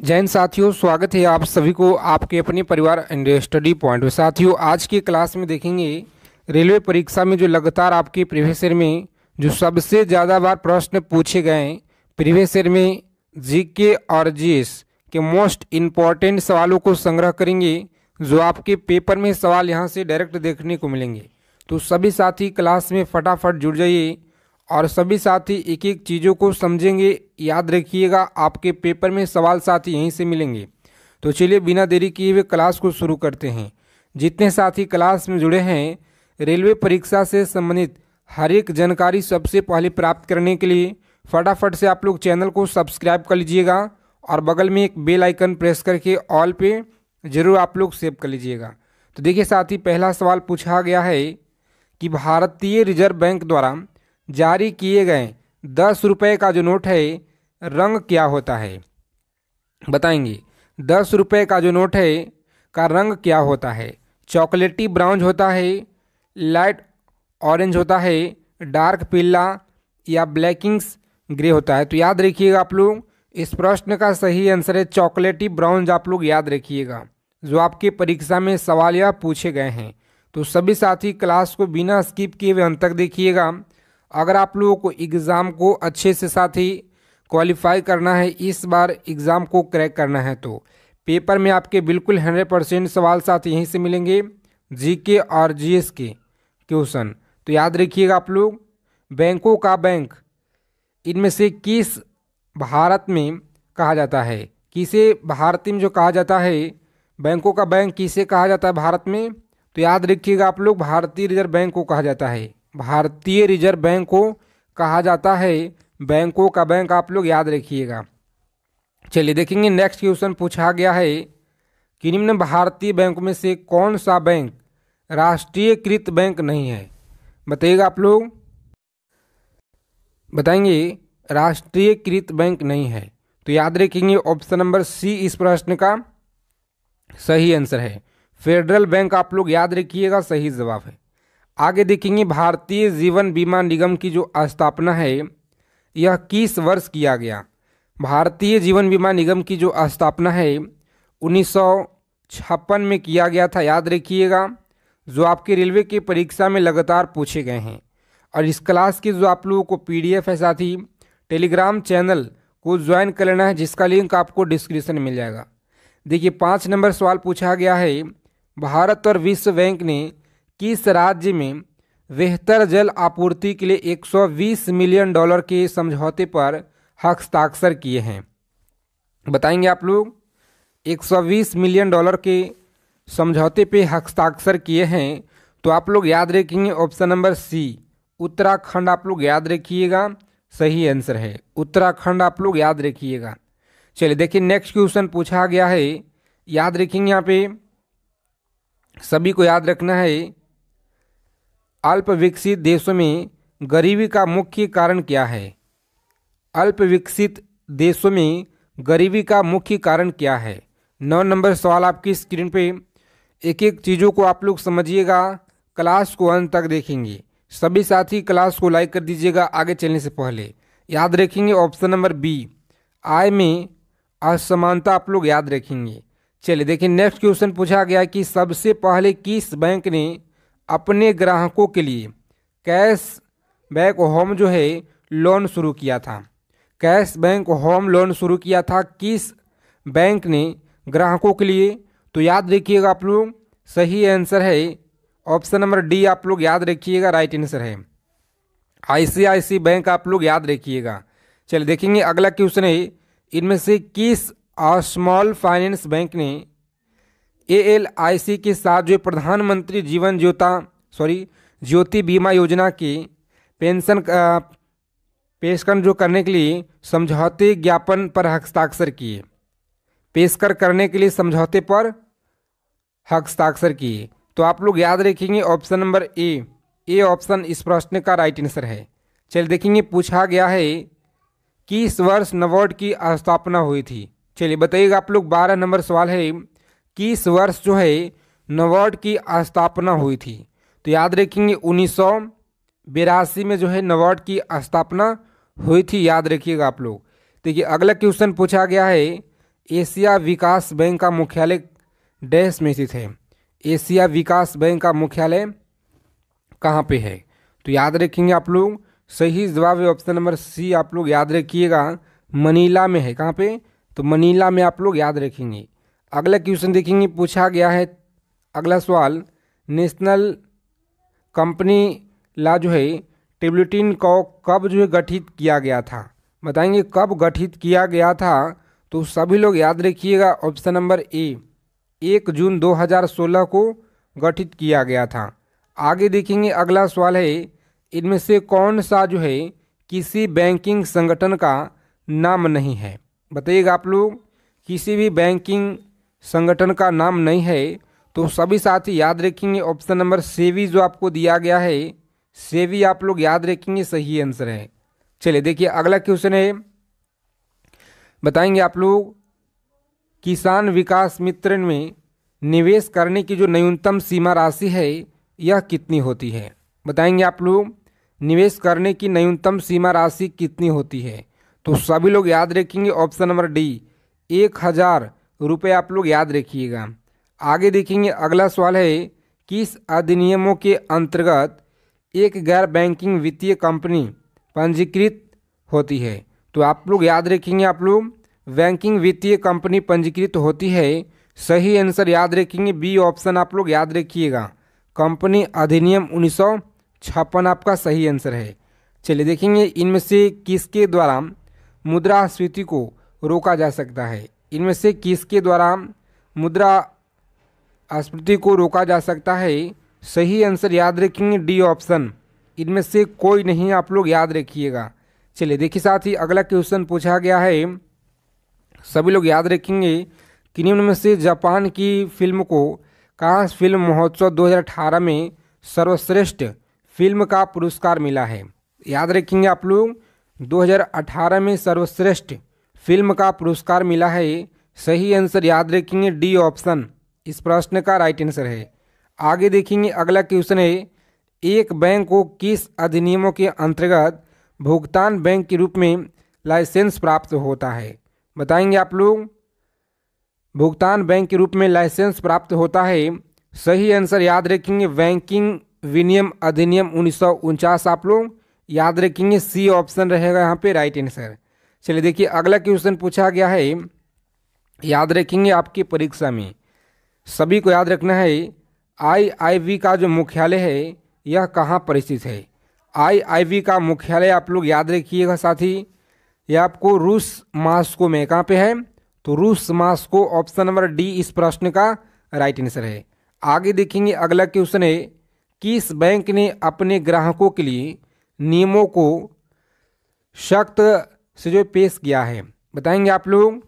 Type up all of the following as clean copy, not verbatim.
जय हिंद साथियों, स्वागत है आप सभी को आपके अपने परिवार एंड स्टडी पॉइंट में। साथियों, आज की क्लास में देखेंगे रेलवे परीक्षा में जो लगातार आपके प्रीवियस ईयर में जो सबसे ज़्यादा बार प्रश्न पूछे गए प्रीवियस ईयर में जीके और जीएस के मोस्ट इम्पॉर्टेंट सवालों को संग्रह करेंगे, जो आपके पेपर में सवाल यहाँ से डायरेक्ट देखने को मिलेंगे। तो सभी साथी क्लास में फटाफट जुड़ जाइए और सभी साथी एक एक चीज़ों को समझेंगे। याद रखिएगा, आपके पेपर में सवाल साथी यहीं से मिलेंगे। तो चलिए बिना देरी किए हुए क्लास को शुरू करते हैं। जितने साथी क्लास में जुड़े हैं, रेलवे परीक्षा से संबंधित हर एक जानकारी सबसे पहले प्राप्त करने के लिए फटाफट से आप लोग चैनल को सब्सक्राइब कर लीजिएगा और बगल में एक बेल आइकन प्रेस करके ऑल पे ज़रूर आप लोग सेव कर लीजिएगा। तो देखिए साथी, पहला सवाल पूछा गया है कि भारतीय रिजर्व बैंक द्वारा जारी किए गए 10 रुपये का जो नोट है रंग क्या होता है? बताएंगे। 10 रुपये का जो नोट है का रंग क्या होता है? चॉकलेटी ब्राउन होता है, लाइट ऑरेंज होता है, डार्क पीला या ब्लैकिंग्स ग्रे होता है? तो याद रखिएगा आप लोग, इस प्रश्न का सही आंसर है चॉकलेटी ब्राउन। आप लोग याद रखिएगा, जो आपके परीक्षा में सवाल या पूछे गए हैं। तो सभी साथी क्लास को बिना स्किप किए हुए अंत तक देखिएगा। अगर आप लोगों को एग्ज़ाम को अच्छे से साथी क्वालिफाई करना है, इस बार एग्ज़ाम को क्रैक करना है, तो पेपर में आपके बिल्कुल 100% सवाल साथी यहीं से मिलेंगे, जीके और जीएस के क्वेश्चन। तो याद रखिएगा आप लोग, बैंकों का बैंक इनमें से किस भारत में कहा जाता है? किसे भारत में जो कहा जाता है, बैंकों का बैंक किसे कहा जाता है भारत में? तो याद रखिएगा आप लोग, भारतीय रिजर्व बैंक को कहा जाता है। भारतीय रिजर्व बैंक को कहा जाता है बैंकों का बैंक। आप लोग याद रखिएगा। चलिए देखेंगे, नेक्स्ट क्वेश्चन पूछा गया है कि निम्न भारतीय बैंक में से कौन सा बैंक राष्ट्रीयकृत बैंक नहीं है? बताइएगा आप लोग, बताएंगे राष्ट्रीयकृत बैंक नहीं है। तो याद रखेंगे ऑप्शन नंबर सी इस प्रश्न का सही आंसर है। फेडरल बैंक आप लोग याद रखिएगा, सही जवाब है। आगे देखेंगे, भारतीय जीवन बीमा निगम की जो स्थापना है यह किस वर्ष किया गया? भारतीय जीवन बीमा निगम की जो स्थापना है 1956 में किया गया था। याद रखिएगा, जो आपके रेलवे की परीक्षा में लगातार पूछे गए हैं। और इस क्लास की जो आप लोगों को पीडीएफ है साथी, टेलीग्राम चैनल को ज्वाइन कर लेना है, जिसका लिंक आपको डिस्क्रिप्शन में मिल जाएगा। देखिए 5 नंबर सवाल पूछा गया है, भारत और विश्व बैंक ने किस राज्य में बेहतर जल आपूर्ति के लिए $120 मिलियन के समझौते पर हस्ताक्षर किए हैं? बताएंगे आप लोग। $120 मिलियन के समझौते पे हस्ताक्षर किए हैं, तो आप लोग याद रखेंगे ऑप्शन नंबर सी उत्तराखंड। आप लोग याद रखिएगा, सही आंसर है उत्तराखंड। आप लोग याद रखिएगा। चलिए देखिए, नेक्स्ट क्वेश्चन पूछा गया है, याद रखेंगे यहाँ पे सभी को याद रखना है। अल्प विकसित देशों में गरीबी का मुख्य कारण क्या है? अल्प विकसित देशों में गरीबी का मुख्य कारण क्या है? 9 नंबर सवाल आपकी स्क्रीन पे। एक एक चीज़ों को आप लोग समझिएगा, क्लास को अंत तक देखेंगे। सभी साथी क्लास को लाइक कर दीजिएगा आगे चलने से पहले। याद रखेंगे ऑप्शन नंबर बी, आय में असमानता। आप लोग याद रखेंगे। चलिए देखिए, नेक्स्ट क्वेश्चन पूछा गया कि सबसे पहले किस बैंक ने अपने ग्राहकों के लिए कैश बैक होम जो है लोन शुरू किया था? कैश बैंक होम लोन शुरू किया था किस बैंक ने ग्राहकों के लिए? तो याद रखिएगा आप लोग, सही आंसर है ऑप्शन नंबर डी। आप लोग याद रखिएगा, राइट आंसर है आईसीआईसी बैंक। आप लोग याद रखिएगा। चलिए देखेंगे, अगला क्वेश्चन है, इनमें से किस स्मॉल फाइनेंस बैंक ने एएलआईसी के साथ जो प्रधानमंत्री जीवन ज्योति बीमा योजना के पेंशन पेशकश जो करने के लिए समझौते ज्ञापन पर हस्ताक्षर किए? पेशकर करने के लिए समझौते पर हस्ताक्षर किए। तो आप लोग याद रखेंगे ऑप्शन नंबर ए ऑप्शन इस प्रश्न का राइट आंसर है। चलिए देखेंगे, पूछा गया है कि इस वर्ष नबार्ड की स्थापना हुई थी? चलिए बताइएगा आप लोग। 12 नंबर सवाल है, किस वर्ष जो है नबार्ड की स्थापना हुई थी? तो याद रखेंगे 1982 में जो है नबार्ड की स्थापना हुई थी। याद रखिएगा आप लोग। देखिए अगला क्वेश्चन पूछा गया है, एशिया विकास बैंक का मुख्यालय डैश में स्थित है। एशिया विकास बैंक का मुख्यालय कहाँ पे है? तो याद रखेंगे आप लोग, सही जवाब है ऑप्शन नंबर सी, आप लोग याद रखिएगा, मनीला में है। कहाँ पे? तो मनीला में आप लोग याद रखेंगे। अगला क्वेश्चन देखेंगे, पूछा गया है अगला सवाल, नेशनल कंपनी ला जो है टेबलेटिन को कब जो है गठित किया गया था? बताएंगे कब गठित किया गया था? तो सभी लोग याद रखिएगा ऑप्शन नंबर ए, 1 जून 2016 को गठित किया गया था। आगे देखेंगे अगला सवाल है, इनमें से कौन सा जो है किसी बैंकिंग संगठन का नाम नहीं है? बताइएगा आप लोग, किसी भी बैंकिंग संगठन का नाम नहीं है। तो सभी साथी याद रखेंगे ऑप्शन नंबर सेवी जो आपको दिया गया है, सेवी आप लोग याद रखेंगे, सही आंसर है। चलिए देखिए अगला क्वेश्चन है, बताएंगे आप लोग, किसान विकास मित्र में निवेश करने की जो न्यूनतम सीमा राशि है यह कितनी होती है? बताएंगे आप लोग, निवेश करने की न्यूनतम सीमा राशि कितनी होती है? तो सभी लोग याद रखेंगे ऑप्शन नंबर डी, 1000 रुपये आप लोग याद रखिएगा। आगे देखेंगे अगला सवाल है, किस अधिनियमों के अंतर्गत एक गैर बैंकिंग वित्तीय कंपनी पंजीकृत होती है? तो आप लोग याद रखेंगे, आप लोग बैंकिंग वित्तीय कंपनी पंजीकृत होती है, सही आंसर याद रखेंगे बी ऑप्शन आप लोग याद रखिएगा, कंपनी अधिनियम 1956 आपका सही आंसर है। चलिए देखेंगे इनमें से किसके द्वारा मुद्रास्फीति को रोका जा सकता है? इनमें से किसके द्वारा मुद्रास्फीति को रोका जा सकता है? सही आंसर याद रखेंगे डी ऑप्शन, इनमें से कोई नहीं, आप लोग याद रखिएगा। चलिए देखिए साथ ही अगला क्वेश्चन पूछा गया है, सभी लोग याद रखेंगे, कि निम्न में से जापान की फिल्म को कांस फिल्म महोत्सव 2018 में सर्वश्रेष्ठ फिल्म का पुरस्कार मिला है? याद रखेंगे आप लोग, 2018 में सर्वश्रेष्ठ फिल्म का पुरस्कार मिला है, सही आंसर याद रखेंगे डी ऑप्शन, इस प्रश्न का राइट आंसर है। आगे देखेंगे अगला क्वेश्चन है, एक बैंक को किस अधिनियमों के अंतर्गत भुगतान बैंक के रूप में लाइसेंस प्राप्त होता है? बताएंगे आप लोग, भुगतान बैंक के रूप में लाइसेंस प्राप्त होता है, सही आंसर याद रखेंगे बैंकिंग विनियम अधिनियम 1949 आप लोग याद रखेंगे, सी ऑप्शन रहेगा यहाँ पे राइट आंसर। चलिए देखिए अगला क्वेश्चन पूछा गया है, याद रखेंगे आपकी परीक्षा में सभी को याद रखना है, आईआईबी का जो मुख्यालय है यह कहाँ पर स्थित है? आईआईबी का मुख्यालय आप लोग याद रखिएगा साथी, यह आपको रूस मॉस्को में, कहाँ पे है? तो रूस मॉस्को ऑप्शन नंबर डी इस प्रश्न का राइट आंसर है। आगे देखेंगे अगला क्वेश्चन है, किस बैंक ने अपने ग्राहकों के लिए नियमों को सख्त से जो पेश किया है? बताएंगे आप लोग,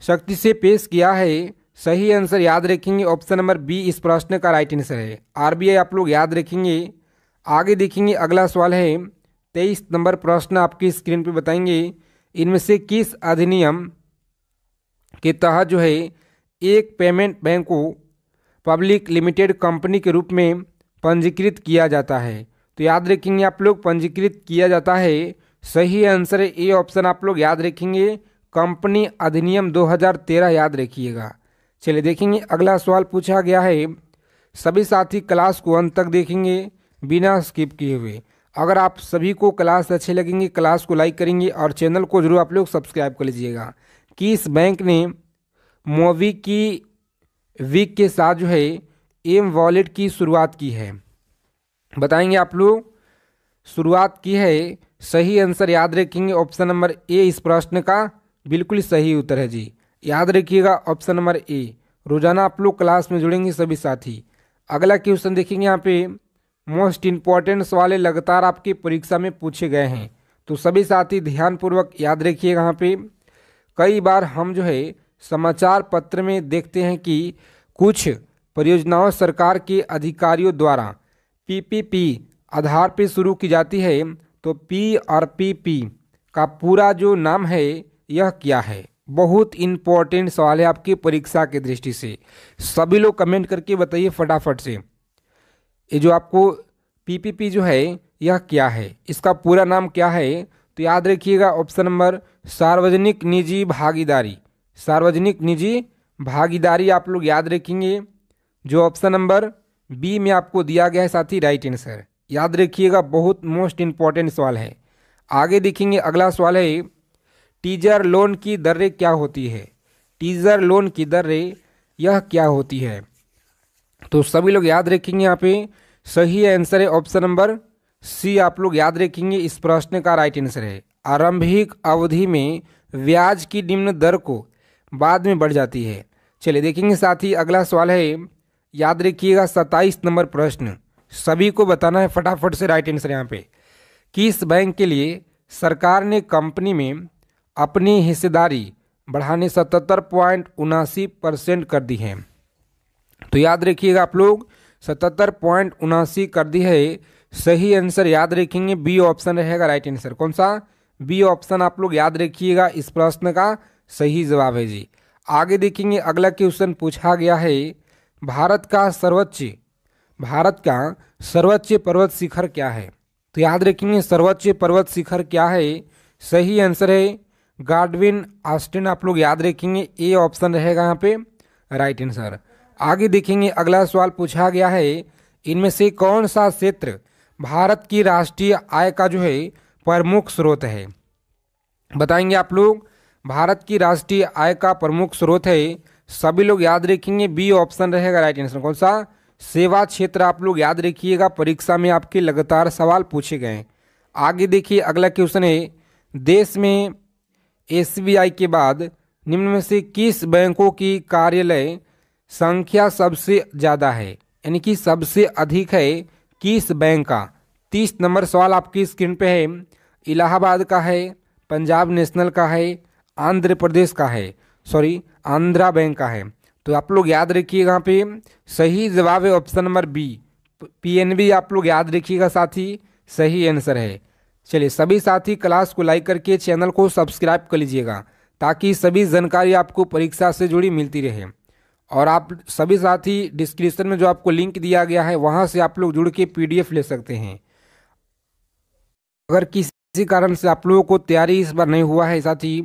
सख्ती से पेश किया है, सही आंसर याद रखेंगे ऑप्शन नंबर बी इस प्रश्न का राइट आंसर है, आरबीआई आप लोग याद रखेंगे। आगे देखेंगे अगला सवाल है, 23 नंबर प्रश्न आपकी स्क्रीन पे बताएंगे, इनमें से किस अधिनियम के तहत जो है एक पेमेंट बैंक को पब्लिक लिमिटेड कंपनी के रूप में पंजीकृत किया जाता है? तो याद रखेंगे आप लोग, पंजीकृत किया जाता है, सही आंसर है ए ऑप्शन आप लोग याद रखेंगे, कंपनी अधिनियम 2013 याद रखिएगा। चलिए देखेंगे अगला सवाल पूछा गया है, सभी साथी क्लास को अंत तक देखेंगे बिना स्किप किए हुए। अगर आप सभी को क्लास अच्छे लगेंगे, क्लास को लाइक करेंगे और चैनल को जरूर आप लोग सब्सक्राइब कर लीजिएगा। किस बैंक ने मोवी की वीक के साथ जो है एम वॉलेट की शुरुआत की है? बताएंगे आप लोग, शुरुआत की है, सही आंसर याद रखेंगे ऑप्शन नंबर ए इस प्रश्न का बिल्कुल सही उत्तर है जी, याद रखिएगा ऑप्शन नंबर ए। रोजाना आप लोग क्लास में जुड़ेंगे सभी साथी। अगला क्वेश्चन देखेंगे, यहाँ पे मोस्ट इम्पॉर्टेंट सवाल लगातार आपकी परीक्षा में पूछे गए हैं, तो सभी साथी ध्यानपूर्वक याद रखिएगा। यहाँ पे कई बार हम जो है समाचार पत्र में देखते हैं कि कुछ परियोजनाओं सरकार के अधिकारियों द्वारा पीपीपी आधार पे शुरू की जाती है, तो पी और पीपी का पूरा जो नाम है यह क्या है? बहुत इंपॉर्टेंट सवाल है आपकी परीक्षा की दृष्टि से, सभी लोग कमेंट करके बताइए फटाफट से, ये जो आपको पीपीपी जो है यह क्या है, इसका पूरा नाम क्या है? तो याद रखिएगा ऑप्शन नंबर सार्वजनिक निजी भागीदारी सार्वजनिक निजी भागीदारी आप लोग याद रखेंगे, जो ऑप्शन नंबर बी में आपको दिया गया है साथी राइट आंसर। याद रखिएगा, बहुत मोस्ट इंपॉर्टेंट सवाल है। आगे देखेंगे, अगला सवाल है टीजर लोन की दरें क्या होती है। टीजर लोन की दरें यह क्या होती है, तो सभी लोग याद रखेंगे। यहाँ पे सही आंसर है ऑप्शन नंबर सी, आप लोग याद रखेंगे, इस प्रश्न का राइट आंसर है। आरंभिक अवधि में ब्याज की निम्न दर को बाद में बढ़ जाती है। चलिए देखेंगे साथी, अगला सवाल है, याद रखिएगा 27 नंबर प्रश्न, सभी को बताना है फटाफट से राइट आंसर। यहाँ पे किस बैंक के लिए सरकार ने कंपनी में अपनी हिस्सेदारी बढ़ाने 77.79% कर दी है। तो याद रखिएगा आप लोग 77.79 कर दी है। सही आंसर याद रखेंगे बी ऑप्शन रहेगा राइट आंसर। कौन सा? बी ऑप्शन आप लोग याद रखिएगा, इस प्रश्न का सही जवाब है जी। आगे देखेंगे, अगला क्वेश्चन पूछा गया है भारत का सर्वोच्च पर्वत शिखर क्या है। तो याद रखेंगे सर्वोच्च पर्वत शिखर क्या है। सही आंसर है गाडविन ऑस्टिन, आप लोग याद रखेंगे, ए ऑप्शन रहेगा यहाँ पे राइट आंसर। आगे देखेंगे, अगला सवाल पूछा गया है इनमें से कौन सा क्षेत्र भारत की राष्ट्रीय आय का जो है प्रमुख स्रोत है। बताएंगे आप लोग, भारत की राष्ट्रीय आय का प्रमुख स्रोत है। सभी लोग याद रखेंगे, बी ऑप्शन रहेगा राइट आंसर। कौन सा? सेवा क्षेत्र, आप लोग याद रखिएगा, परीक्षा में आपके लगातार सवाल पूछे गए। आगे देखिए, अगला क्वेश्चन है देश में एसबीआई के बाद निम्न में से किस बैंकों की कार्यालय संख्या सबसे ज़्यादा है, यानी कि सबसे अधिक है किस बैंक का। 30 नंबर सवाल आपकी स्क्रीन पे है। इलाहाबाद का है, पंजाब नेशनल का है, आंध्र प्रदेश का है, आंध्रा बैंक का है। तो आप लोग याद रखिएगा, यहाँ पे सही जवाब है ऑप्शन नंबर बी, पीएनबी, आप लोग याद रखिएगा साथी, सही आंसर है। चलिए सभी साथी क्लास को लाइक करके चैनल को सब्सक्राइब कर लीजिएगा, ताकि सभी जानकारी आपको परीक्षा से जुड़ी मिलती रहे। और आप सभी साथी डिस्क्रिप्शन में जो आपको लिंक दिया गया है वहाँ से आप लोग जुड़ के पीडीएफ ले सकते हैं। अगर किसी कारण से आप लोगों को तैयारी इस बार नहीं हुआ है साथी,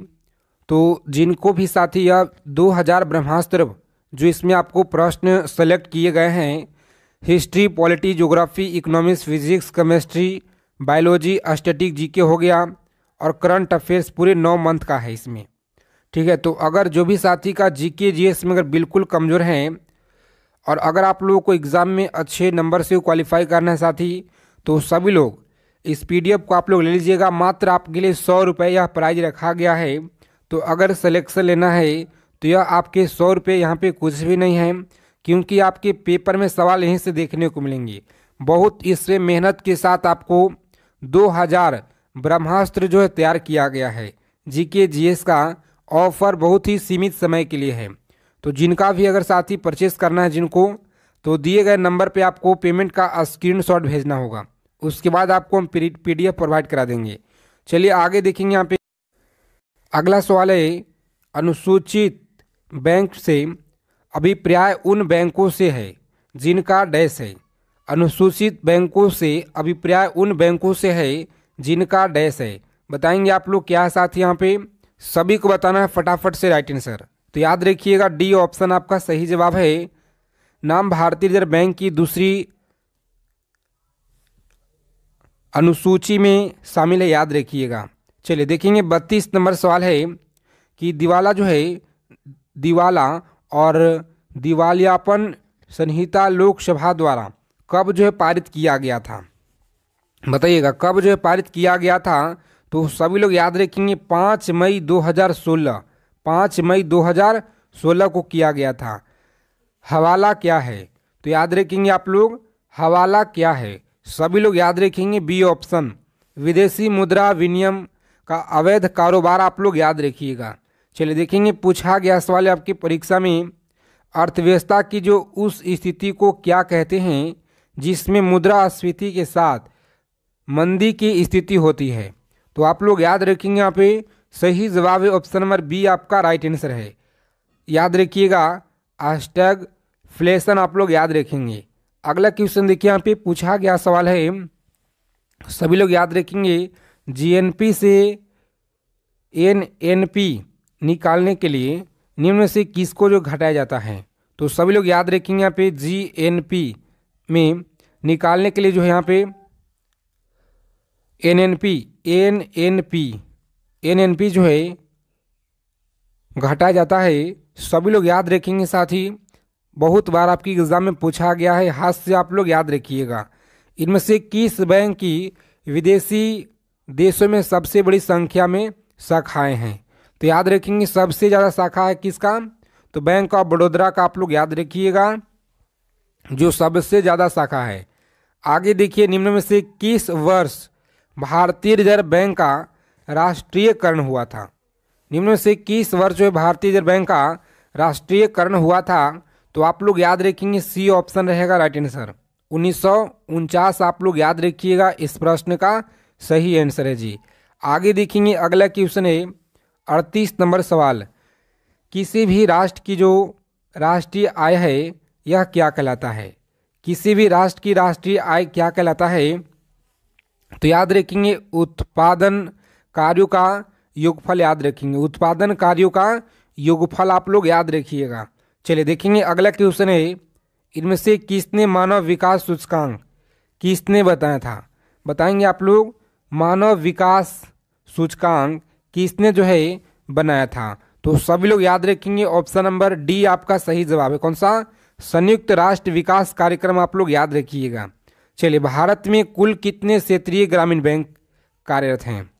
तो जिनको भी साथी यह 2000 ब्रह्मास्त्र जो इसमें आपको प्रश्न सेलेक्ट किए गए हैं, history, polity, geography, economics, physics, chemistry, biology, static, GK हो गया, और करंट अफेयर्स पूरे 9 मंथ का है इसमें। ठीक है, तो अगर जो भी साथी का जीके जीएस में अगर बिल्कुल कमज़ोर हैं, और अगर आप लोगों को एग्ज़ाम में अच्छे नंबर से क्वालिफाई करना है साथी, तो सभी लोग इस पीडीएफ को आप लोग ले लीजिएगा। मात्र आपके लिए 100 रुपये यह प्राइज रखा गया है। तो अगर सिलेक्शन लेना है तो यह आपके 100 रुपये यहाँ पे कुछ भी नहीं है, क्योंकि आपके पेपर में सवाल यहीं से देखने को मिलेंगे। बहुत इससे मेहनत के साथ आपको 2000 ब्रह्मास्त्र जो है तैयार किया गया है। जीके जीएस का ऑफर बहुत ही सीमित समय के लिए है। तो जिनका भी अगर साथी परचेस करना है जिनको, तो दिए गए नंबर पे आपको पेमेंट का स्क्रीनशॉट भेजना होगा, उसके बाद आपको हम पीडीएफ प्रोवाइड करा देंगे। चलिए आगे देखेंगे, यहाँ पे अगला सवाल है अनुसूचित बैंक से अभिप्राय उन बैंकों से है जिनका डैश है। अनुसूचित बैंकों से अभिप्राय उन बैंकों से है जिनका डैश है। बताएंगे आप लोग क्या है साथ, यहाँ पे सभी को बताना है फटाफट से राइट आंसर। तो याद रखिएगा डी ऑप्शन आपका सही जवाब है। नाम भारतीय रिजर्व बैंक की दूसरी अनुसूची में शामिल है, याद रखिएगा। चलिए देखेंगे 32 नंबर सवाल है कि दिवाला और दिवालियापन संहिता लोकसभा द्वारा कब जो है पारित किया गया था। बताइएगा कब जो है पारित किया गया था। तो सभी लोग याद रखेंगे 5 मई 2016, 5 मई 2016 को किया गया था। हवाला क्या है, तो याद रखेंगे आप लोग हवाला क्या है। सभी लोग याद रखेंगे बी ऑप्शन, विदेशी मुद्रा विनिमय का अवैध कारोबार, आप लोग याद रखिएगा। चलिए देखेंगे, पूछा गया सवाल आपकी परीक्षा में, अर्थव्यवस्था की जो उस स्थिति को क्या कहते हैं जिसमें मुद्रास्फीति के साथ मंदी की स्थिति होती है। तो आप लोग याद रखेंगे, यहाँ पे सही जवाब है ऑप्शन नंबर बी, आपका राइट आंसर है। याद रखिएगा स्टैगफ्लेशन, आप लोग याद रखेंगे। अगला क्वेश्चन देखिए, यहाँ पे पूछा गया सवाल है, सभी लोग याद रखेंगे, जीएनपी से एनएनपी निकालने के लिए निम्न में से किसको जो घटाया जाता है? तो सभी लोग याद रखेंगे यहाँ पे जीएनपी में निकालने के लिए जो है यहाँ पे एनएनपी जो है घटाया जाता है। सभी लोग याद रखेंगे। साथ ही बहुत बार आपकी एग्जाम में पूछा गया है, हाथ से आप लोग याद रखिएगा। इनमें से किस बैंक की विदेशी देशों में सबसे बड़ी संख्या में शाखाएं हैं? तो याद रखेंगे सबसे ज़्यादा शाखा है किसका? तो बैंक ऑफ बड़ौदा का आप लोग याद रखिएगा, जो सबसे ज़्यादा शाखा है। आगे देखिए, निम्न में से किस वर्ष भारतीय रिजर्व बैंक का राष्ट्रीयकरण हुआ था? निम्न में से किस वर्ष जो है भारतीय रिजर्व बैंक का राष्ट्रीयकरण हुआ था? तो आप लोग याद रखेंगे सी ऑप्शन रहेगा राइट आंसर। 1949 आप लोग याद रखिएगा, इस प्रश्न का सही आंसर है जी। आगे देखेंगे, अगला क्वेश्चन है 38 नंबर सवाल। किसी भी राष्ट्र की जो राष्ट्रीय आय है यह क्या कहलाता है? किसी भी राष्ट्र की राष्ट्रीय आय क्या कहलाता है? तो याद रखेंगे उत्पादन कार्यों का योगफल याद रखेंगे। उत्पादन कार्यों का योगफल आप लोग याद रखिएगा। चलिए देखेंगे, अगला क्वेश्चन है, इनमें से किसने मानव विकास सूचकांक किसने बताया था? बताएंगे आप लोग, मानव विकास सूचकांक किसने जो है बनाया था? तो सभी लोग याद रखेंगे ऑप्शन नंबर डी आपका सही जवाब है। कौन सा? संयुक्त राष्ट्र विकास कार्यक्रम आप लोग याद रखिएगा। चलिए, भारत में कुल कितने क्षेत्रीय ग्रामीण बैंक कार्यरत हैं?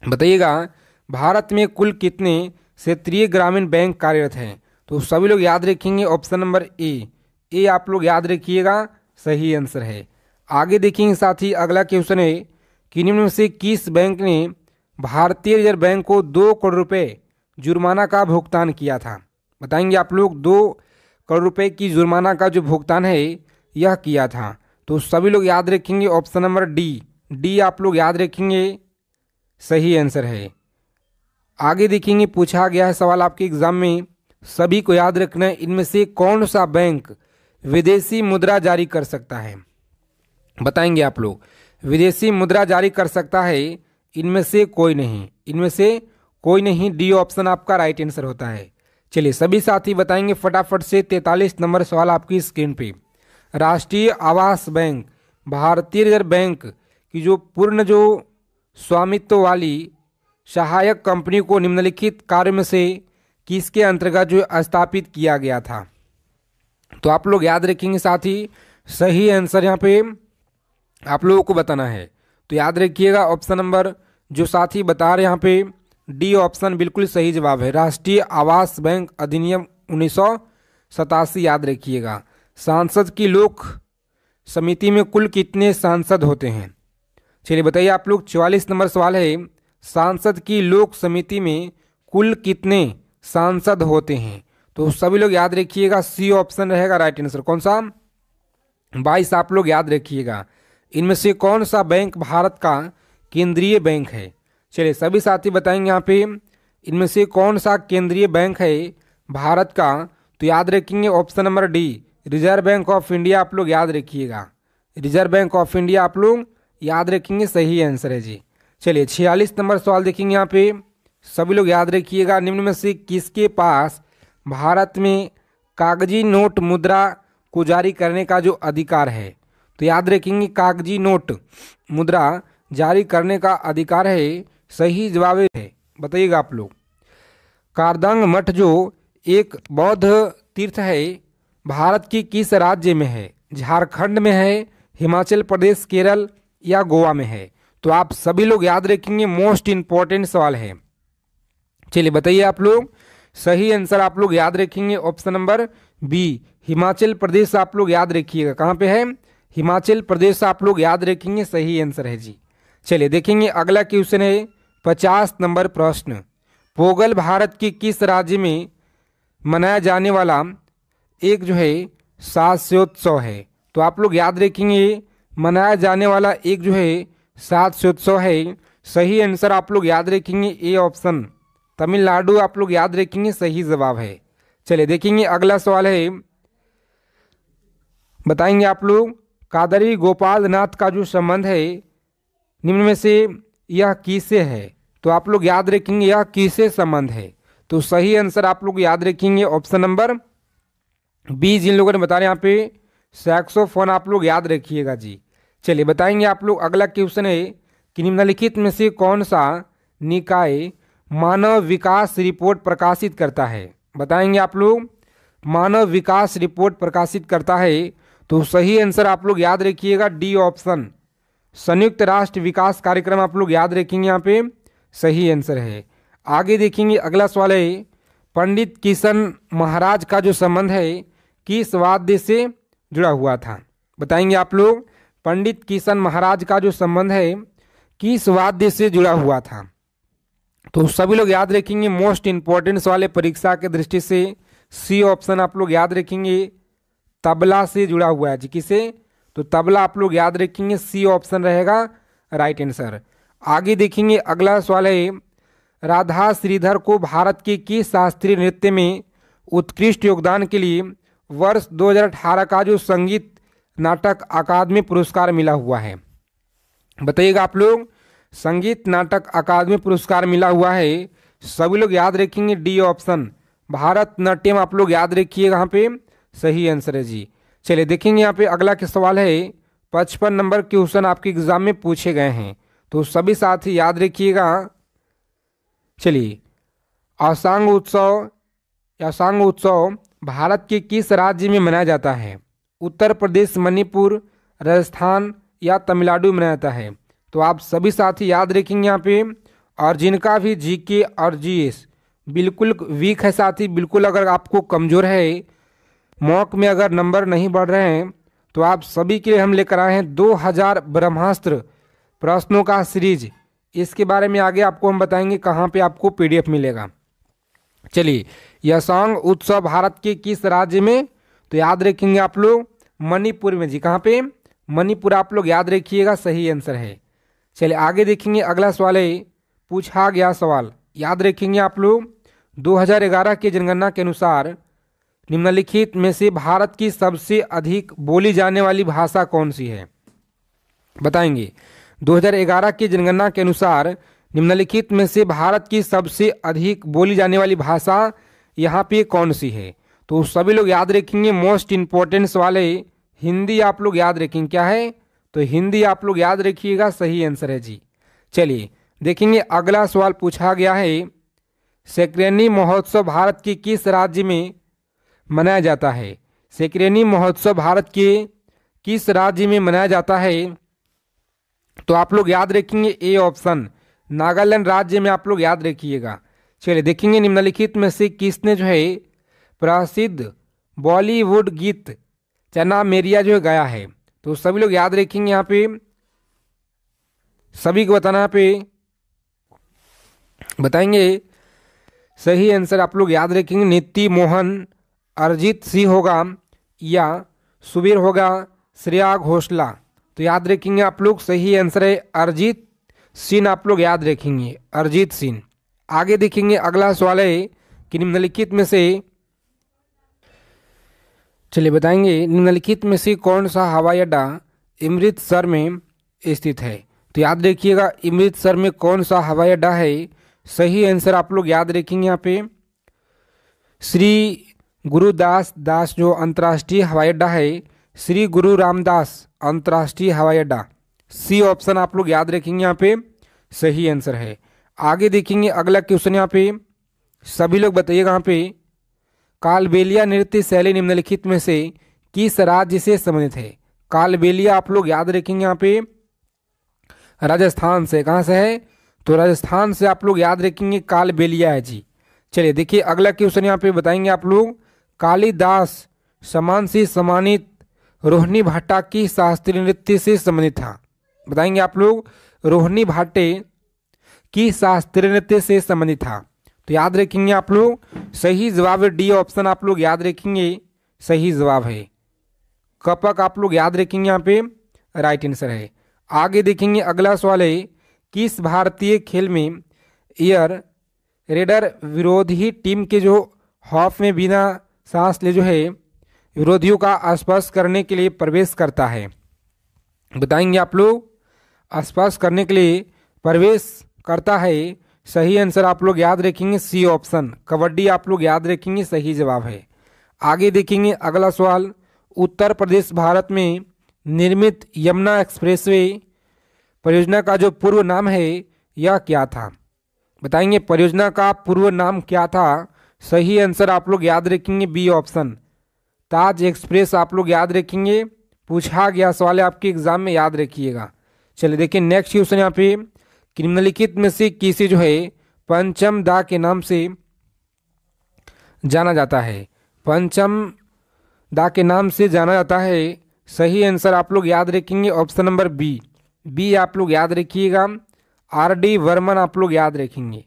बताइएगा, भारत में कुल कितने क्षेत्रीय ग्रामीण बैंक कार्यरत हैं? तो सभी लोग याद रखेंगे ऑप्शन नंबर ए आप लोग याद रखिएगा, सही आंसर है। आगे देखेंगे साथ ही अगला क्वेश्चन है कि निम्न में से किस बैंक ने भारतीय रिजर्व बैंक को 2 करोड़ रुपए जुर्माना का भुगतान किया था? बताएंगे आप लोग, 2 करोड़ रुपए की जुर्माना का जो भुगतान है यह किया था। तो सभी लोग याद रखेंगे ऑप्शन नंबर डी आप लोग याद रखेंगे, सही आंसर है। आगे देखेंगे, पूछा गया है सवाल आपके एग्जाम में, सभी को याद रखना है, इनमें से कौन सा बैंक विदेशी मुद्रा जारी कर सकता है? बताएंगे आप लोग, विदेशी मुद्रा जारी कर सकता है, इनमें से कोई नहीं, इनमें से कोई नहीं, डी ऑप्शन आपका राइट आंसर होता है। चलिए सभी साथी बताएंगे फटाफट से। 43 नंबर सवाल आपकी स्क्रीन पे। राष्ट्रीय आवास बैंक भारतीय रिजर्व बैंक की जो पूर्ण जो स्वामित्व वाली सहायक कंपनी को निम्नलिखित कार्य में से किसके अंतर्गत जो स्थापित किया गया था? तो आप लोग याद रखेंगे साथी, सही आंसर यहाँ पे आप लोगों को बताना है। तो याद रखिएगा ऑप्शन नंबर जो साथी बता रहे यहाँ पे डी ऑप्शन बिल्कुल सही जवाब है। राष्ट्रीय आवास बैंक अधिनियम 1987 याद रखिएगा। सांसद की लोक समिति में कुल कितने सांसद होते हैं? चलिए बताइए आप लोग, 44 नंबर सवाल है, सांसद की लोक समिति में कुल कितने सांसद होते हैं? तो सभी लोग याद रखिएगा, सी ऑप्शन रहेगा राइट आंसर। कौन सा? 22 आप लोग याद रखिएगा। इनमें से कौन सा बैंक भारत का केंद्रीय बैंक है? चलिए सभी साथी बताएंगे यहाँ पे, इनमें से कौन सा केंद्रीय बैंक है भारत का? तो याद रखेंगे option number D, reserve bank of India आप लोग याद रखिएगा। रिजर्व बैंक ऑफ इंडिया आप लोग याद रखेंगे, सही आंसर है जी। चलिए 46 नंबर सवाल देखेंगे यहाँ पे, सभी लोग याद रखिएगा, निम्न में से किसके पास भारत में कागजी नोट मुद्रा को जारी करने का जो अधिकार है? तो याद रखेंगे कागजी नोट मुद्रा जारी करने का अधिकार है, सही जवाब है। बताइएगा आप लोग, कारदांग मठ जो एक बौद्ध तीर्थ है भारत की किस राज्य में है? झारखंड में है, हिमाचल प्रदेश, केरल या गोवा में है? तो आप सभी लोग याद रखेंगे, मोस्ट इंपॉर्टेंट सवाल है। चलिए बताइए आप लोग, सही आंसर आप लोग याद रखेंगे option number B, Himachal Pradesh आप लोग याद रखिएगा। कहाँ पे है? हिमाचल प्रदेश आप लोग याद रखेंगे, सही आंसर है जी। चलिए देखेंगे अगला क्वेश्चन है 50 नंबर प्रश्न। पोंगल भारत के किस राज्य में मनाया जाने वाला एक जो है साहस्योत्सव है? तो आप लोग याद रखेंगे, मनाया जाने वाला एक जो है साहस्योत्सव है, सही आंसर आप लोग याद रखेंगे ए ऑप्शन, तमिलनाडु आप लोग याद रखेंगे, सही जवाब है। चलिए देखेंगे अगला सवाल है, बताएंगे आप लोग, कादरी गोपाल नाथ का जो संबंध है निम्न में से यह किससे है? तो आप लोग याद रखेंगे, यह किससे संबंध है? तो सही आंसर आप लोग याद रखेंगे ऑप्शन नंबर बी, जिन लोगों ने बताया यहाँ पे सैक्सोफोन आप लोग याद रखिएगा जी। चलिए बताएंगे आप लोग, अगला क्वेश्चन है कि निम्नलिखित में से कौन सा निकाय मानव विकास रिपोर्ट प्रकाशित करता है। बताएंगे आप लोग, मानव विकास रिपोर्ट प्रकाशित करता है, तो सही आंसर आप लोग याद रखिएगा डी ऑप्शन, संयुक्त राष्ट्र विकास कार्यक्रम आप लोग याद रखेंगे, यहाँ पे सही आंसर है। आगे देखेंगे अगला सवाल है, पंडित किशन महाराज का जो संबंध है किस वाद्य से जुड़ा हुआ था। बताएंगे आप लोग, पंडित किशन महाराज का जो संबंध है किस वाद्य से जुड़ा हुआ था। तो सभी लोग याद रखेंगे, मोस्ट इंपॉर्टेंट सवाल है परीक्षा के दृष्टि से, सी ऑप्शन आप लोग याद रखेंगे, तबला से जुड़ा हुआ है जी। किसे? तो तबला आप लोग याद रखेंगे, सी ऑप्शन रहेगा राइट आंसर। आगे देखेंगे अगला सवाल है, राधा श्रीधर को भारत के किस शास्त्रीय नृत्य में उत्कृष्ट योगदान के लिए वर्ष 2018 का जो संगीत नाटक अकादमी पुरस्कार मिला हुआ है। बताइएगा आप लोग, संगीत नाटक अकादमी पुरस्कार मिला हुआ है, सभी लोग याद रखेंगे डी ऑप्शन, भारतनाट्यम आप लोग याद रखिएगा, यहाँ पे सही आंसर है जी। चलिए देखेंगे यहाँ पे अगला के सवाल है, 55 नंबर क्वेश्चन आपके एग्जाम में पूछे गए हैं, तो सभी साथी याद रखिएगा। चलिए, असंग उत्सव भारत के किस राज्य में मनाया जाता है। उत्तर प्रदेश, मणिपुर, राजस्थान या तमिलनाडु में मनाया जाता है। तो आप सभी साथी याद रखेंगे यहाँ पे, और जिनका भी जीके और जीएस बिल्कुल वीक है साथी, बिल्कुल अगर आपको कमज़ोर है, मॉक में अगर नंबर नहीं बढ़ रहे हैं, तो आप सभी के लिए हम लेकर आए हैं 2000 ब्रह्मास्त्र प्रश्नों का सीरीज। इसके बारे में आगे आपको हम बताएंगे कहाँ पे आपको पीडीएफ मिलेगा। चलिए, यह सॉन्ग उत्सव भारत के किस राज्य में, तो याद रखेंगे आप लोग मणिपुर में जी। कहाँ पे? मणिपुर आप लोग याद रखिएगा, सही आंसर है। चलिए आगे देखेंगे अगला सवाल है, पूछा गया सवाल याद रखेंगे आप लोग, 2011 के जनगणना के अनुसार निम्नलिखित में से भारत की सबसे अधिक बोली जाने वाली भाषा कौन सी है। बताएंगे, 2011 की जनगणना के अनुसार निम्नलिखित में से भारत की सबसे अधिक बोली जाने वाली भाषा यहाँ पे कौन सी है। तो सभी लोग याद रखेंगे, मोस्ट इंपॉर्टेंट सवाल है, हिंदी आप लोग याद रखेंगे। क्या है? तो हिंदी आप लोग याद रखिएगा, सही आंसर है जी। चलिए देखेंगे अगला सवाल पूछा गया है, सेक्रेनी महोत्सव भारत के किस राज्य में मनाया जाता है। सेक्रेनी महोत्सव भारत के किस राज्य में मनाया जाता है। तो आप लोग याद रखेंगे ए ऑप्शन, नागालैंड राज्य में आप लोग याद रखिएगा। चलिए देखेंगे, निम्नलिखित में से किसने जो है प्रसिद्ध बॉलीवुड गीत चना मेरिया जो है गाया है। तो सभी लोग याद रखेंगे, यहाँ पे सभी को बताना, यहाँ पे बताएंगे सही आंसर आप लोग याद रखेंगे, नीति मोहन, अरिजीत सिंह होगा या सुबीर होगा, श्रेया घोषाल। तो याद रखेंगे आप लोग, सही आंसर है अरिजीत सिंह आप लोग याद रखेंगे, अरिजीत सिंह। आगे देखेंगे अगला सवाल है कि निम्नलिखित में से, चलिए बताएंगे, निम्नलिखित में से कौन सा हवाई अड्डा अमृतसर में स्थित है। तो याद रखिएगा, अमृतसर में कौन सा हवाई अड्डा है, सही आंसर आप लोग याद रखेंगे, यहाँ पे श्री गुरुदास दास जो अंतर्राष्ट्रीय हवाई अड्डा है, श्री गुरु रामदास अंतर्राष्ट्रीय हवाई अड्डा, सी ऑप्शन आप लोग याद रखेंगे, यहाँ पे सही आंसर है। आगे देखेंगे अगला क्वेश्चन, यहाँ पे सभी लोग बताइएगा, यहाँ पे कालबेलिया नृत्य शैली निम्नलिखित में से किस राज्य से संबंधित है। कालबेलिया आप लोग याद रखेंगे, यहाँ पे राजस्थान से। कहाँ से है? तो राजस्थान से आप लोग याद रखेंगे, कालबेलिया है जी। चलिए देखिए अगला क्वेश्चन यहाँ पे बताएंगे आप लोग, कालिदास सम्मान से सम्मानित रोहिणी भाटा की शास्त्रीय नृत्य से संबंधित था। बताएंगे आप लोग, रोहिणी भाटे की शास्त्रीय नृत्य से संबंधित था। तो याद रखेंगे आप लोग, सही जवाब है डी ऑप्शन आप लोग याद रखेंगे, सही जवाब है। कपक आप लोग याद रखेंगे, यहाँ पे राइट आंसर है। आगे देखेंगे अगला सवाल है, किस भारतीय खेल में एयर रेडर विरोधी टीम के जो हॉफ में बिना सांस ले जो है विरोधियों का स्पर्श करने के लिए प्रवेश करता है। बताएंगे आप लोग, स्पर्श करने के लिए प्रवेश करता है, सही आंसर आप लोग याद रखेंगे सी ऑप्शन, कबड्डी आप लोग याद रखेंगे सही जवाब है। आगे देखेंगे अगला सवाल, उत्तर प्रदेश भारत में निर्मित यमुना एक्सप्रेसवे परियोजना का जो पूर्व नाम है यह क्या था? बताएंगे परियोजना का पूर्व नाम क्या था? सही आंसर आप लोग याद रखेंगे बी ऑप्शन, ताज एक्सप्रेस आप लोग याद रखेंगे, पूछा गया सवाल है आपके एग्जाम में, याद रखिएगा। चलिए देखिए नेक्स्ट क्वेश्चन यहाँ पे, निम्नलिखित में से किसे जो है पंचम दा के नाम से जाना जाता है? पंचम दा के नाम से जाना जाता है। सही आंसर आप लोग याद रखेंगे ऑप्शन नंबर बी, बी आप लोग याद रखिएगा, आर डी वर्मन आप लोग याद रखेंगे।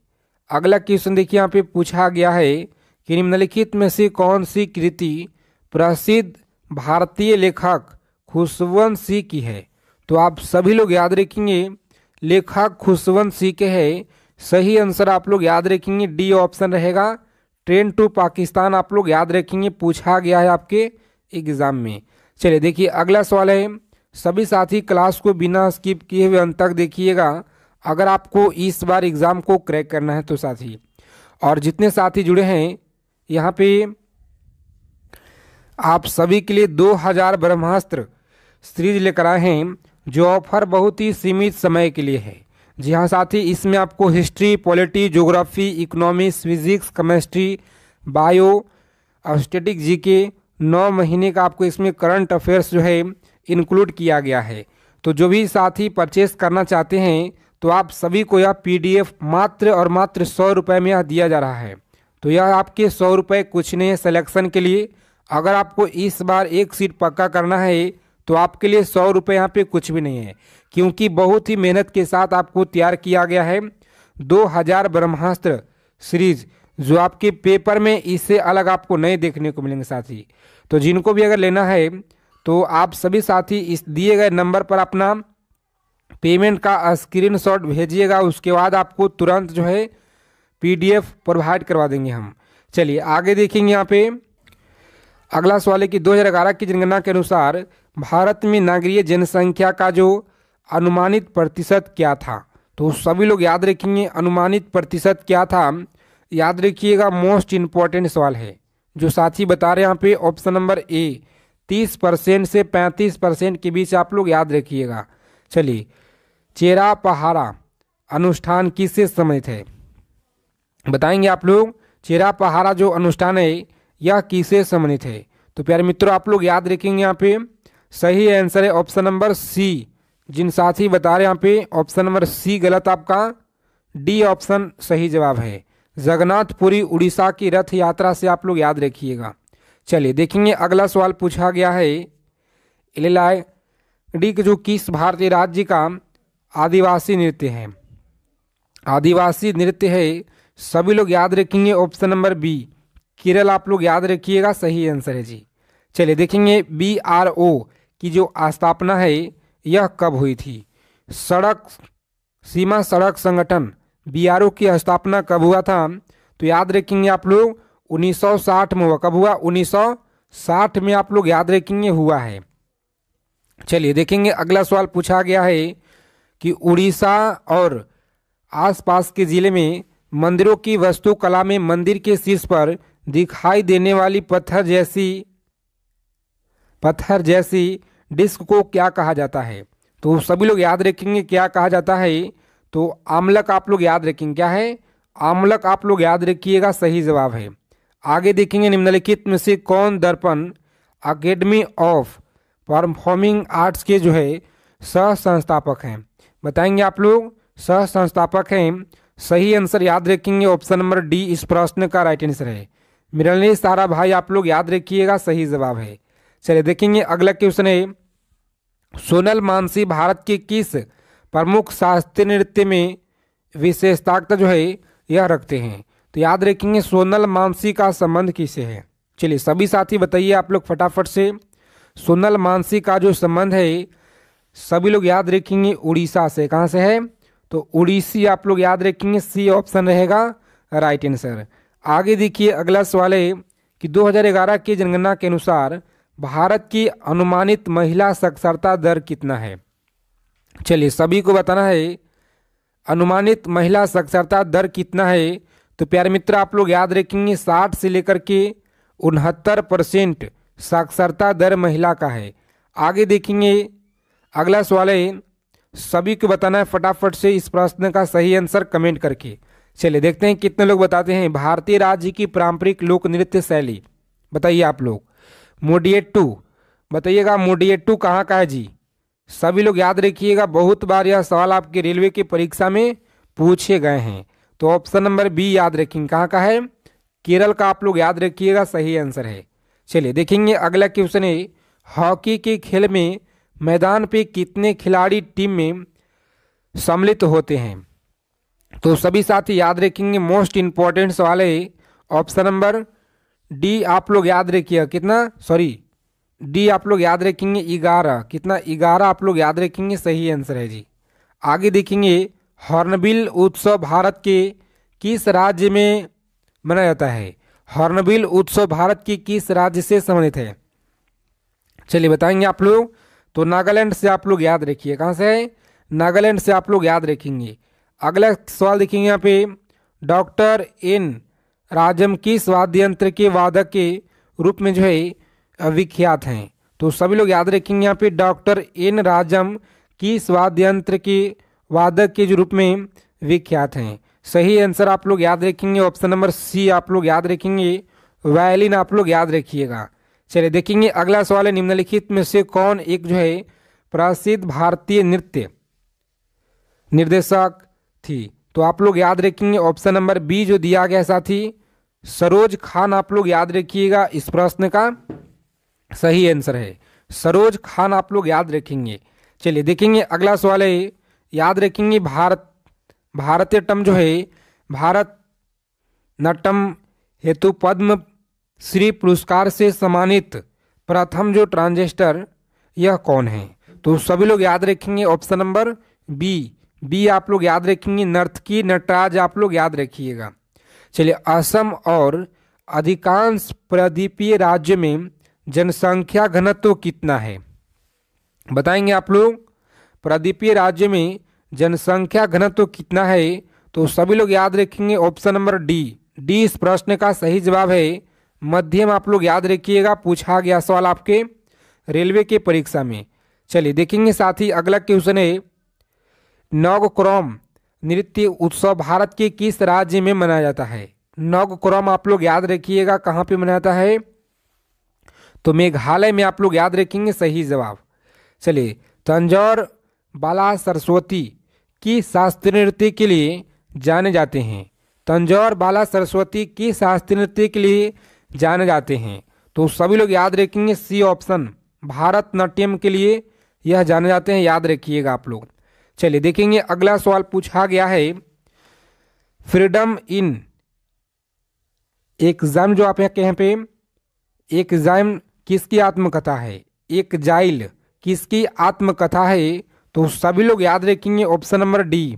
अगला क्वेश्चन देखिए यहाँ पे पूछा गया है कि निम्नलिखित में से कौन सी कृति प्रसिद्ध भारतीय लेखक खुशवंत सिंह की है? तो आप सभी लोग याद रखेंगे लेखक खुशवंत सिंह के है। सही आंसर आप लोग याद रखेंगे डी ऑप्शन रहेगा, ट्रेन टू पाकिस्तान आप लोग याद रखेंगे, पूछा गया है आपके एग्जाम में। चलिए देखिए अगला सवाल है, सभी साथी क्लास को बिना स्किप किए हुए अंत तक देखिएगा अगर आपको इस बार एग्जाम को क्रैक करना है तो साथी। और जितने साथी जुड़े हैं यहाँ पे आप सभी के लिए 2000 ब्रह्मास्त्र सीरीज लेकर आए हैं, जो ऑफर बहुत ही सीमित समय के लिए है। जी हाँ साथी, इसमें आपको history, polity, geography, economics, physics, chemistry, bio और स्टैटिक जीके 9 महीने का आपको इसमें करंट अफेयर्स जो है इंक्लूड किया गया है। तो जो भी साथी परचेस करना चाहते हैं तो आप सभी को यह पीडीएफ मात्र और मात्र 100 रुपये में यह दिया जा रहा है। तो यह आपके 100 रुपये कुछ नहीं है सिलेक्शन के लिए। अगर आपको इस बार एक सीट पक्का करना है तो आपके लिए 100 रुपये यहाँ पे कुछ भी नहीं है, क्योंकि बहुत ही मेहनत के साथ आपको तैयार किया गया है 2000 ब्रह्मास्त्र सीरीज, जो आपके पेपर में इससे अलग आपको नहीं देखने को मिलेंगे साथी। तो जिनको भी अगर लेना है तो आप सभी साथी इस दिए गए नंबर पर अपना पेमेंट का स्क्रीनशॉट भेजिएगा, उसके बाद आपको तुरंत जो है पीडीएफ प्रोवाइड करवा देंगे हम। चलिए आगे देखेंगे यहाँ पे अगला सवाल है कि 2011 की जनगणना के अनुसार भारत में नागरिक जनसंख्या का जो अनुमानित प्रतिशत क्या था? तो सभी लोग याद रखेंगे अनुमानित प्रतिशत क्या था, याद रखिएगा, मोस्ट इम्पॉर्टेंट सवाल है। जो साथी बता रहे हैं यहाँ पे ऑप्शन नंबर ए 30% से 35% के बीच आप लोग याद रखिएगा। चलिए चेरा पहाड़ा अनुष्ठान किससे संबंधित है? बताएंगे आप लोग चेरा पहाड़ा जो अनुष्ठान है यह किससे संबंधित है? तो प्यारे मित्रों आप लोग याद रखेंगे यहाँ पे सही आंसर है ऑप्शन नंबर सी। जिन साथी बता रहे हैं यहाँ पे ऑप्शन नंबर सी गलत, आपका डी ऑप्शन सही जवाब है। जगन्नाथपुरी उड़ीसा की रथ यात्रा से आप लोग याद रखिएगा। चलिए देखेंगे अगला सवाल पूछा गया है, इलायडी जो किस भारतीय राज्य का आदिवासी नृत्य है? आदिवासी नृत्य है, सभी लोग याद रखेंगे ऑप्शन नंबर बी केरल आप लोग याद रखिएगा, सही आंसर है जी। चलिए देखेंगे BRO की जो स्थापना है यह कब हुई थी? सड़क सीमा सड़क संगठन BRO की स्थापना कब हुआ था? तो याद रखेंगे आप लोग 1960 में हुआ। कब हुआ? 1960 में आप लोग याद रखेंगे हुआ है। चलिए देखेंगे अगला सवाल पूछा गया है कि उड़ीसा और आसपास के जिले में मंदिरों की वास्तुकला में मंदिर के शीर्ष पर दिखाई देने वाली पत्थर जैसी डिस्क को क्या कहा जाता है? तो सभी लोग याद रखेंगे क्या कहा जाता है? तो आमलक आप लोग याद रखेंगे, क्या है? आमलक आप लोग याद रखिएगा, सही जवाब है। आगे देखेंगे निम्नलिखित में से कौन दर्पण अकेडमी ऑफ परफॉर्मिंग आर्ट्स के जो है सह संस्थापक हैं? बताएंगे आप लोग सह संस्थापक हैं। सही आंसर याद रखेंगे ऑप्शन नंबर डी इस प्रश्न का राइट आंसर है। मिरलेश सारा भाई आप लोग याद रखिएगा, सही जवाब है। चलिए देखेंगे अगला क्वेश्चन है, सोनल मानसी भारत के किस प्रमुख शास्त्रीय नृत्य में विशेषता जो है यह रखते हैं? तो याद रखेंगे सोनल मानसी का संबंध किससे है? चलिए सभी साथी बताइए आप लोग फटाफट से। सोनल मानसी का जो संबंध है सभी लोग याद रखेंगे उड़ीसा से। कहाँ से है? तो उड़ीसी आप लोग याद रखेंगे, सी ऑप्शन रहेगा राइट आंसर। आगे देखिए अगला सवाल है कि 2011 की जनगणना के अनुसार भारत की अनुमानित महिला साक्षरता दर कितना है? चलिए सभी को बताना है अनुमानित महिला साक्षरता दर कितना है? तो प्यारे मित्र आप लोग याद रखेंगे 60 से लेकर के 69% साक्षरता दर महिला का है। आगे देखेंगे अगला सवाल है, सभी को बताना है फटाफट से इस प्रश्न का सही आंसर कमेंट करके। चलिए देखते हैं कितने लोग बताते हैं। भारतीय राज्य की पारंपरिक लोक नृत्य शैली बताइए आप लोग। मोडियेट्टू बताइएगा, मोडियेट्टू कहाँ का है जी? सभी लोग याद रखिएगा, बहुत बार यह सवाल आपके रेलवे की परीक्षा में पूछे गए हैं। तो ऑप्शन नंबर बी याद रखेंगे, कहाँ का है? केरल का आप लोग याद रखिएगा, सही आंसर है। चलिए देखेंगे अगला क्वेश्चन है, हॉकी के खेल में मैदान पे कितने खिलाड़ी टीम में सम्मिलित होते हैं? तो सभी साथी याद रखेंगे, मोस्ट इंपॉर्टेंट सवाल है। ऑप्शन नंबर डी आप लोग याद रखिएगा, कितना डी आप लोग याद रखेंगे 11, कितना 11 आप लोग याद रखेंगे, सही आंसर है जी। आगे देखेंगे हॉर्नबिल उत्सव भारत के किस राज्य में मनाया जाता है? हॉर्नबिल उत्सव भारत के किस राज्य से संबंधित है? चलिए बताएंगे आप लोग। तो नागालैंड से आप लोग याद रखिए, कहाँ से है? नागालैंड से आप लोग याद रखेंगे। अगला सवाल देखेंगे यहाँ पे, डॉक्टर एन राजम किस वाद्य यंत्र के वादक के रूप में जो है विख्यात हैं? तो सभी लोग याद रखेंगे यहाँ पे, डॉक्टर एन राजम किस वाद्य यंत्र के वादक के जो रूप में विख्यात हैं? सही आंसर आप लोग याद रखेंगे, ऑप्शन नंबर सी आप लोग याद रखेंगे, वायलिन आप लोग याद रखिएगा। चलिए देखेंगे अगला सवाल है, निम्नलिखित में से कौन एक जो है प्रसिद्ध भारतीय नृत्य निर्देशक थी? तो आप लोग याद रखेंगे ऑप्शन नंबर बी जो दिया गया साथी, सरोज खान आप लोग याद रखिएगा, इस प्रश्न का सही आंसर है सरोज खान आप लोग याद रखेंगे। चलिए देखेंगे अगला सवाल है, याद रखेंगे भारतनाट्यम जो है भारत नाट्यम हेतु पद्म श्री पुरस्कार से सम्मानित प्रथम जो ट्रांजेस्टर यह कौन है? तो सभी लोग याद रखेंगे ऑप्शन नंबर बी आप लोग याद रखेंगे, नर्तकी नटराज आप लोग याद रखिएगा। चलिए असम और अधिकांश प्रायद्वीपीय राज्य में जनसंख्या घनत्व कितना है? बताएंगे आप लोग, प्रायद्वीपीय राज्य में जनसंख्या घनत्व कितना है? तो सभी लोग याद रखेंगे ऑप्शन नंबर डी इस प्रश्न का सही जवाब है मध्यम आप लोग याद रखिएगा, पूछा गया सवाल आपके रेलवे के परीक्षा में। चलिए देखेंगे साथ ही अगला क्वेश्चन है, नौगक्रॉम नृत्य उत्सव भारत के किस राज्य में मनाया जाता है? नौगक्रॉम आप लोग याद रखिएगा, कहाँ पे मनाया जाता है? तो मेघालय में आप लोग याद रखेंगे, सही जवाब। चलिए तंजौर बाला सरस्वती की शास्त्रीय नृत्य के लिए जाने जाते हैं? तंजौर बाला सरस्वती की शास्त्रीय नृत्य के लिए जाने जाते हैं? तो सभी लोग याद रखेंगे सी ऑप्शन, भारतनाट्यम के लिए यह जाने जाते हैं, याद रखिएगा आप लोग। चलिए देखेंगे अगला सवाल पूछा गया है, फ्रीडम इन एग्जाम जो आप यहाँ पे एग्जाम किसकी आत्मकथा है? एक जाइल किसकी आत्मकथा है? तो सभी लोग याद रखेंगे option number D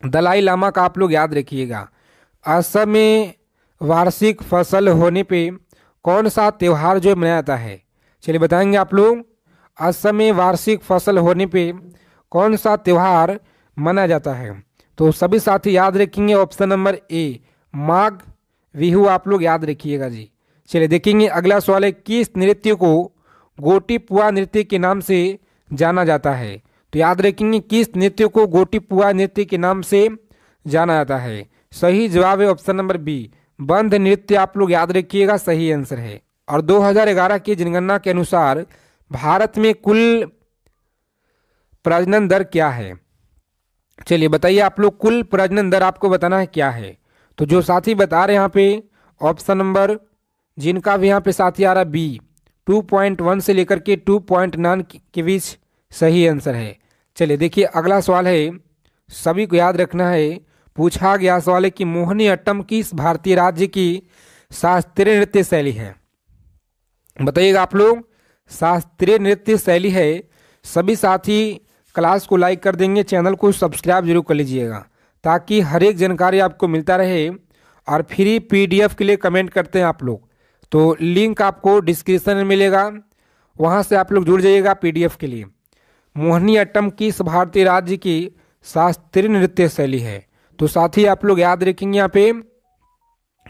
Dalai Lama का आप लोग याद रखिएगा। असम में वार्षिक फसल होने पे कौन सा त्यौहार जो मनाया जाता है? चलिए बताएंगे आप लोग, असम में वार्षिक फसल होने पे कौन सा त्यौहार मनाया जाता है? तो सभी साथी याद रखेंगे option number A Magh Bihu आप लोग याद रखिएगा जी। चलिए देखेंगे अगला सवाल है, किस नृत्य को गोटीपुआ नृत्य के नाम से जाना जाता है? तो याद रखेंगे किस नृत्य को गोटीपुआ नृत्य के नाम से जाना जाता है? सही जवाब है ऑप्शन नंबर बी बंध नृत्य आप लोग याद रखिएगा, सही आंसर है। और 2011 की जनगणना के अनुसार भारत में कुल प्रजनन दर क्या है? चलिए बताइए आप लोग, कुल प्रजनन दर आपको बताना है क्या है? तो जो साथी बता रहे हैं यहाँ पे ऑप्शन नंबर जिनका भी यहाँ पे साथी आ रहा है बी 2.1 से लेकर के 2.9 के बीच सही आंसर है। चलिए देखिए अगला सवाल है, सभी को याद रखना है, पूछा गया सवाल है कि मोहिनी अट्टम किस भारतीय राज्य की शास्त्रीय नृत्य शैली है? बताइएगा आप लोग, शास्त्रीय नृत्य शैली है। सभी साथी क्लास को लाइक कर देंगे, चैनल को सब्सक्राइब जरूर कर लीजिएगा ताकि हर एक जानकारी आपको मिलता रहे। और फ्री पीडीएफ के लिए कमेंट करते हैं आप लोग, तो लिंक आपको डिस्क्रिप्शन में मिलेगा, वहां से आप लोग जुड़ जाइएगा पीडीएफ के लिए। मोहिनी अट्टम किस भारतीय राज्य की शास्त्रीय नृत्य शैली है। तो साथी आप लोग याद रखेंगे यहाँ पे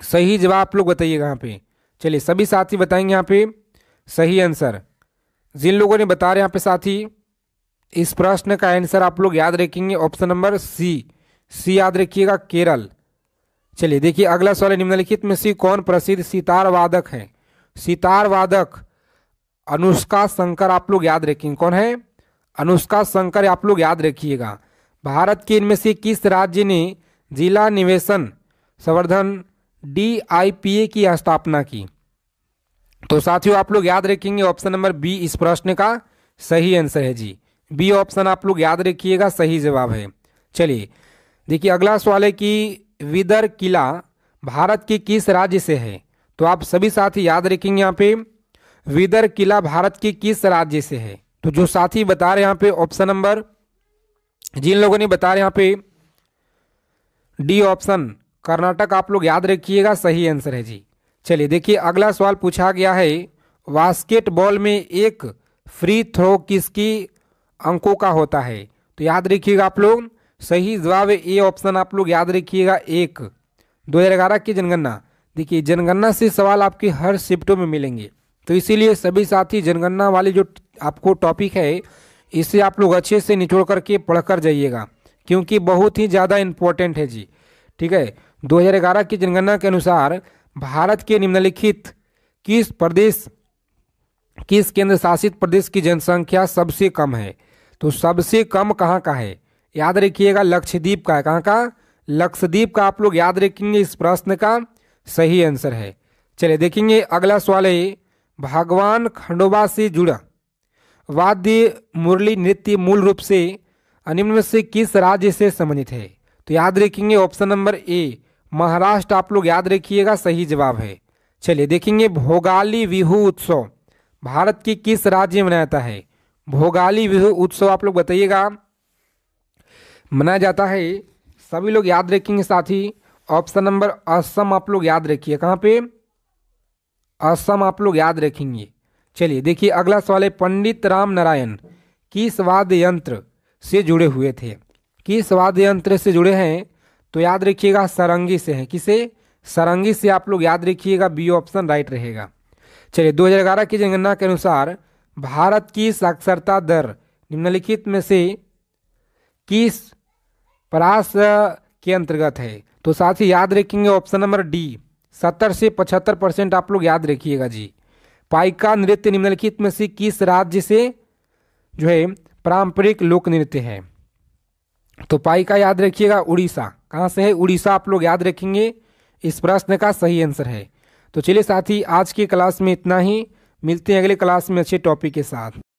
सही जवाब आप लोग बताइएगा यहाँ पे। चलिए सभी साथी बताएंगे यहाँ पे सही आंसर। जिन लोगों ने बता रहे यहाँ पे साथी, इस प्रश्न का आंसर आप लोग याद रखेंगे ऑप्शन नंबर सी याद रखिएगा, केरल। चलिए देखिए अगला सवाल, निम्नलिखित में से कौन प्रसिद्ध सितार वादक है? सितार वादक अनुष्का शंकर आप लोग याद रखेंगे। कौन है? अनुष्का शंकर आप लोग याद रखिएगा। भारत के इनमें से किस राज्य ने जिला निवेशन संवर्धन DIPA की स्थापना की? तो साथियों आप लोग याद रखेंगे ऑप्शन नंबर बी इस प्रश्न का सही आंसर है जी। बी ऑप्शन आप लोग याद रखिएगा, सही जवाब है। चलिए देखिए अगला सवाल है कि विदर किला भारत के किस राज्य से है? तो आप सभी साथी याद रखेंगे यहाँ पे विदर किला भारत के किस राज्य से है? तो जो साथी बता रहे हैं यहाँ पे ऑप्शन नंबर, जिन लोगों ने बता रहे यहाँ पे डी ऑप्शन कर्नाटक आप लोग याद रखिएगा, सही आंसर है जी। चलिए देखिए अगला सवाल पूछा गया है, बास्केटबॉल में एक फ्री थ्रो किसकी अंकों का होता है? तो याद रखिएगा आप लोग सही जवाब है ए ऑप्शन आप लोग याद रखिएगा 1। 2011 की जनगणना, देखिए जनगणना से सवाल आपके हर शिफ्टों में मिलेंगे, तो इसीलिए सभी साथी जनगणना वाली जो आपको टॉपिक है इसे आप लोग अच्छे से निचोड़ करके पढ़कर जाइएगा, क्योंकि बहुत ही ज़्यादा इम्पोर्टेंट है जी। ठीक है, 2011 की जनगणना के अनुसार भारत के निम्नलिखित किस केंद्र शासित प्रदेश की जनसंख्या सबसे कम है? तो सबसे कम कहाँ का है? याद रखिएगा लक्षद्वीप का है। कहाँ का? लक्षद्वीप का आप लोग याद रखेंगे, इस प्रश्न का सही आंसर है। चलिए देखेंगे अगला सवाल है, भगवान खंडोबा से जुड़ा वाद्य मुरली नृत्य मूल रूप से निम्न में से किस राज्य से संबंधित है? तो याद रखेंगे ऑप्शन नंबर ए महाराष्ट्र आप लोग याद रखिएगा, सही जवाब है। चलिए देखेंगे भोगाली बिहू उत्सव भारत के किस राज्य में मनाया जाता है? भोगाली बिहू उत्सव आप लोग बताइएगा मनाया जाता है, सभी लोग याद रखेंगे साथी ऑप्शन नंबर असम आप लोग याद रखिए। कहाँ पे? असम आप लोग याद रखेंगे। चलिए देखिए अगला सवाल है, पंडित राम नारायण किस वाद्य यंत्र से जुड़े हुए थे? किस वाद्य यंत्र से जुड़े हैं? तो याद रखिएगा सारंगी से हैं। किसे? सारंगी से आप लोग याद रखिएगा, बी ऑप्शन राइट रहेगा। चलिए 2011 की जनगणना के अनुसार भारत की साक्षरता दर निम्नलिखित में से किस परास के अंतर्गत है? तो साथ ही याद रखेंगे ऑप्शन नंबर डी 70 से 75% आप लोग याद रखिएगा जी। पाइका नृत्य निम्नलिखित में से किस राज्य से जो है पारंपरिक लोक नृत्य है? तो पाइका याद रखिएगा उड़ीसा। कहाँ से है? उड़ीसा आप लोग याद रखेंगे, इस प्रश्न का सही आंसर है। तो चलिए साथी आज की क्लास में इतना ही, मिलते हैं अगले क्लास में अच्छे टॉपिक के साथ।